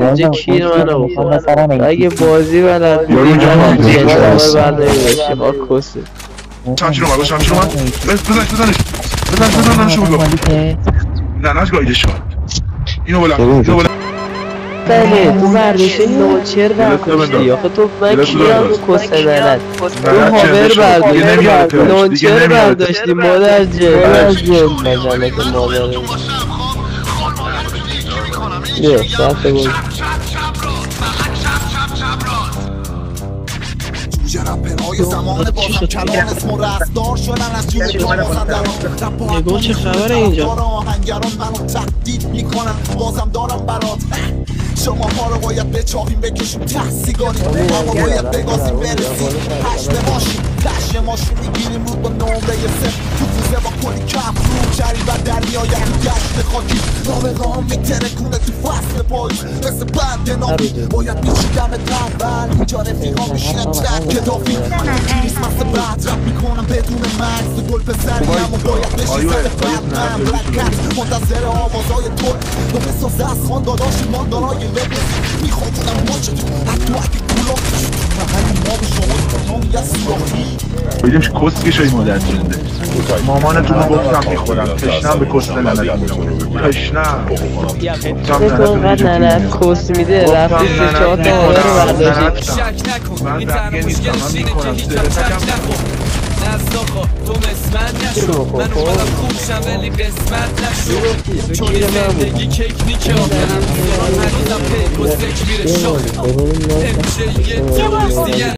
اینجا کیر منو بخور اگه بازی بلد یارو اینجا من دیگه دیگه برداری باشی با کسه شمشیر اومد شمشیر اومد بزنش شو بگو نه نش گایدش کن اینو بلند بله تو برداشتی نوچر برداشتی آخه تو من کیرم رو کسه بلد تو هاور برداشتی نوچر برداشتی مادر جل مجلت مادر یه ساعت بود نگاه چه خبره اینجا شما ها رو باید بچاهیم بکشیم ته سیگاری اما باید بگازیم برسیم هشت ماشین تشه ماشین میگیریم رو با نمره سه تو فوزه با کلی کم رو چری و در میاید تو گشت خاکی نابقه هم میترکونه تو فصل پاییز مثل بند نامی باید میچیدم تنبل اینجا رفیقا میشینه تک کتافی کریسمس بعد رپ میکنم بدون مکس تو گل پسری همو باید بشی سر بطمن بلکت منتظر آوازهای تو دو بسازه از خانداداشی ماندارای لبس میخوابونم ماچه تو حتی اگه کلا محلی ما به شما کنم یه سیاهی بایدیم چه کسکی شایی مادر جنده مامانتون رو گفتم میخورم تشنم به کس ننه تشنم تو قد ننت کس میده رفتی سه چهار تا هاور رو برداشتی من رنگه نیستم من میکنم نزداخا تو مسمت نشو من اومدم خوب شم ولی قسمت نشو چون زندگی کیک نیکه آدم هریزم پی و سک میره شاخ نمیشه یه دوست دیگر